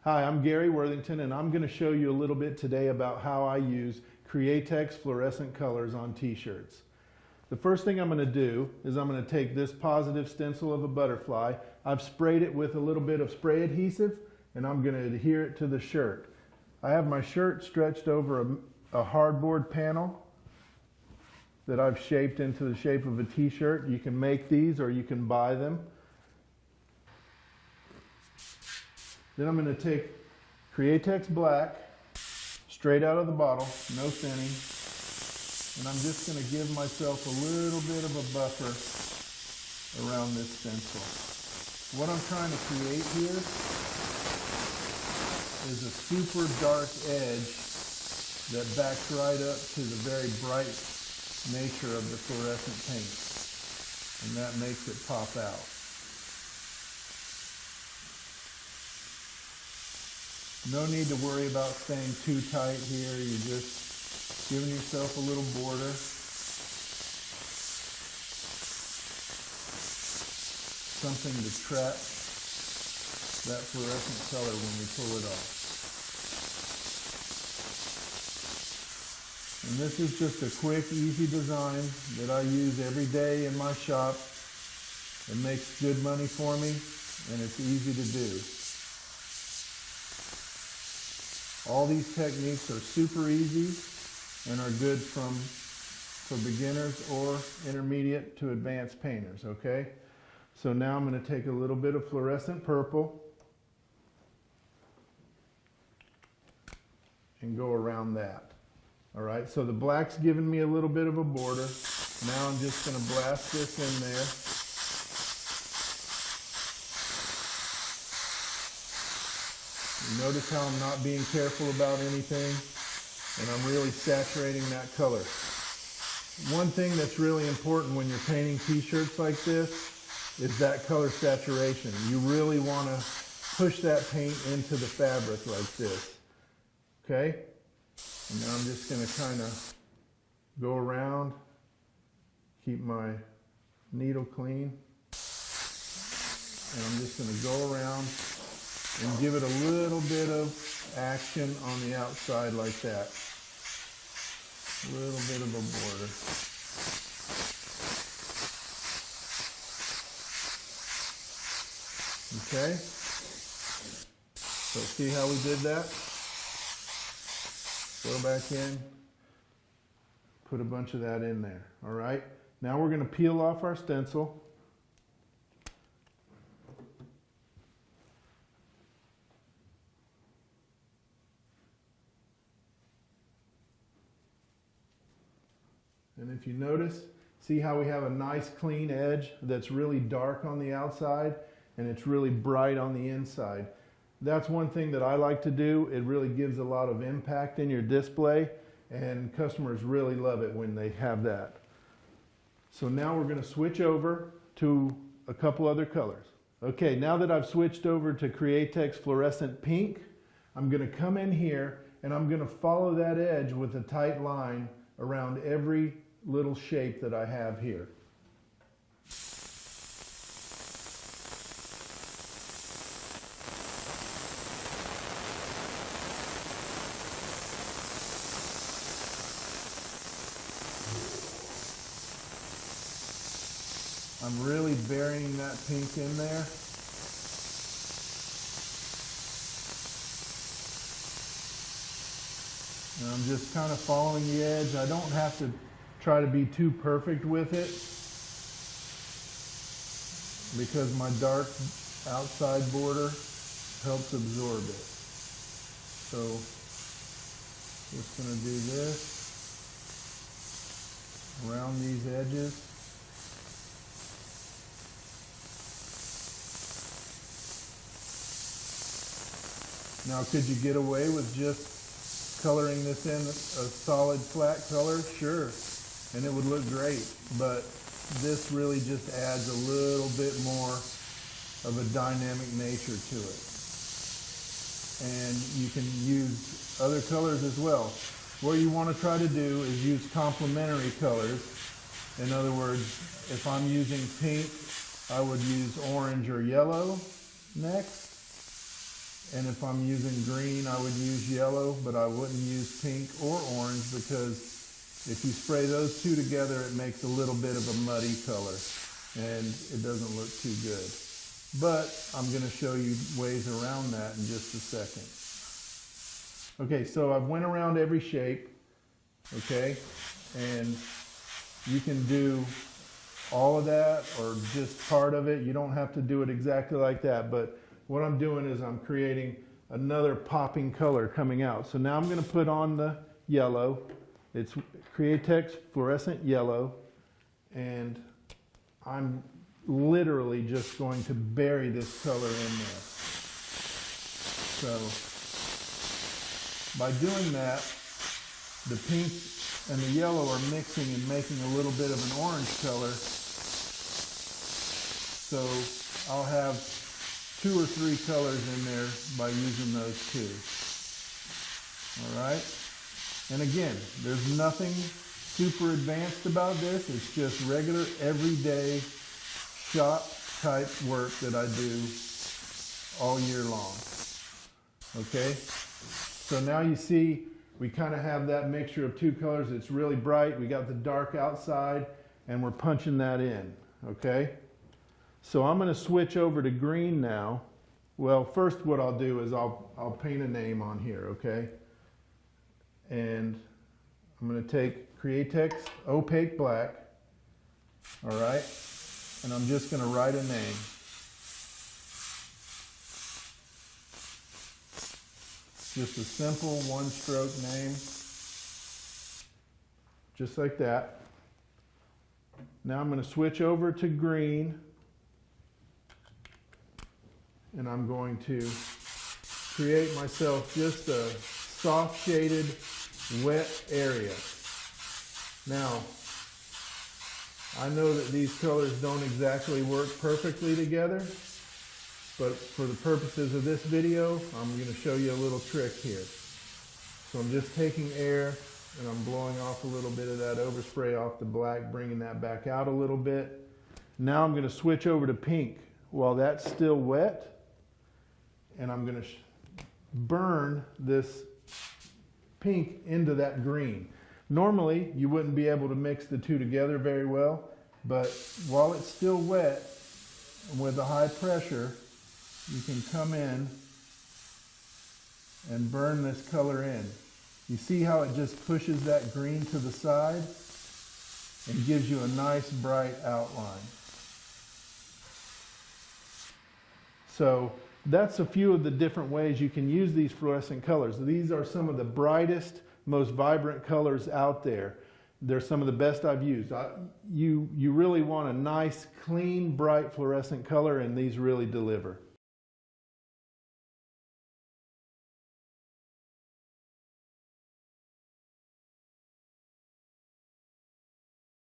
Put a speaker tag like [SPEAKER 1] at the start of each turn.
[SPEAKER 1] Hi, I'm Gary Worthington, and I'm going to show you a little bit today about how I use Createx fluorescent colors on t-shirts. The first thing I'm going to do is I'm going to take this positive stencil of a butterfly. I've sprayed it with a little bit of spray adhesive, and I'm going to adhere it to the shirt. I have my shirt stretched over a hardboard panel that I've shaped into the shape of a t-shirt. You can make these or you can buy them. Then I'm going to take Createx Black, straight out of the bottle, no thinning, and I'm just going to give myself a little bit of a buffer around this stencil. What I'm trying to create here is a super dark edge that backs right up to the very bright nature of the fluorescent paint, and that makes it pop out. No need to worry about staying too tight here. You're just giving yourself a little border. Something to trap that fluorescent color when we pull it off. And this is just a quick, easy design that I use every day in my shop. It makes good money for me, and it's easy to do. All these techniques are super easy and are good for beginners or intermediate to advanced painters, okay? So now I'm going to take a little bit of fluorescent purple and go around that. All right, so the black's giving me a little bit of a border. Now I'm just going to blast this in there. Notice how I'm not being careful about anything, and I'm really saturating that color. One thing that's really important when you're painting t-shirts like this is that color saturation. You really want to push that paint into the fabric like this. Okay? And now I'm just going to kind of go around, keep my needle clean, and I'm just going to go around and give it a little bit of action on the outside like that. A little bit of a border. Okay? So see how we did that? Go back in, put a bunch of that in there. All right? Now we're going to peel off our stencil. And if you notice, see how we have a nice clean edge that's really dark on the outside and it's really bright on the inside. That's one thing that I like to do. It really gives a lot of impact in your display, and customers really love it when they have that. So now we're going to switch over to a couple other colors. Okay, now that I've switched over to Createx Fluorescent Pink, I'm going to come in here and I'm going to follow that edge with a tight line around every little shape that I have here. I'm really burying that pink in there. And I'm just kind of following the edge. I don't have to try to be too perfect with it because my dark outside border helps absorb it. So just going to do this around these edges. Now, could you get away with just coloring this in a solid flat color? Sure, and it would look great, but this really just adds a little bit more of a dynamic nature to it. And you can use other colors as well. What you want to try to do is use complementary colors. In other words, if I'm using pink, I would use orange or yellow next. And if I'm using green, I would use yellow, but I wouldn't use pink or orange, because if you spray those two together, it makes a little bit of a muddy color and it doesn't look too good. But I'm going to show you ways around that in just a second. Okay, so I've went around every shape, okay, and you can do all of that or just part of it. You don't have to do it exactly like that, but what I'm doing is I'm creating another popping color coming out. So now I'm going to put on the yellow. It's Createx fluorescent yellow, and I'm literally just going to bury this color in there. So by doing that, the pink and the yellow are mixing and making a little bit of an orange color. So I'll have 2 or 3 colors in there by using those two. All right? And again, there's nothing super advanced about this. It's just regular, everyday shop type work that I do all year long. Okay? So now you see we kind of have that mixture of 2 colors. It's really bright. We got the dark outside, and we're punching that in. Okay? So I'm going to switch over to green now. Well, first what I'll do is I'll paint a name on here, okay? And I'm going to take Createx Opaque Black, all right? And I'm just going to write a name. Just a simple one-stroke name, just like that. Now I'm going to switch over to green, and I'm going to create myself just a soft shaded wet area. Now, I know that these colors don't exactly work perfectly together, but for the purposes of this video, I'm going to show you a little trick here. So I'm just taking air and I'm blowing off a little bit of that overspray off the black, bringing that back out a little bit. Now I'm going to switch over to pink while that's still wet, and I'm going to burn this pink into that green. Normally, you wouldn't be able to mix the two together very well, but while it's still wet and with a high pressure, you can come in and burn this color in. You see how it just pushes that green to the side and gives you a nice bright outline. So that's a few of the different ways you can use these fluorescent colors. These are some of the brightest, most vibrant colors out there. They're some of the best I've used. You really want a nice, clean, bright fluorescent color, and these really deliver.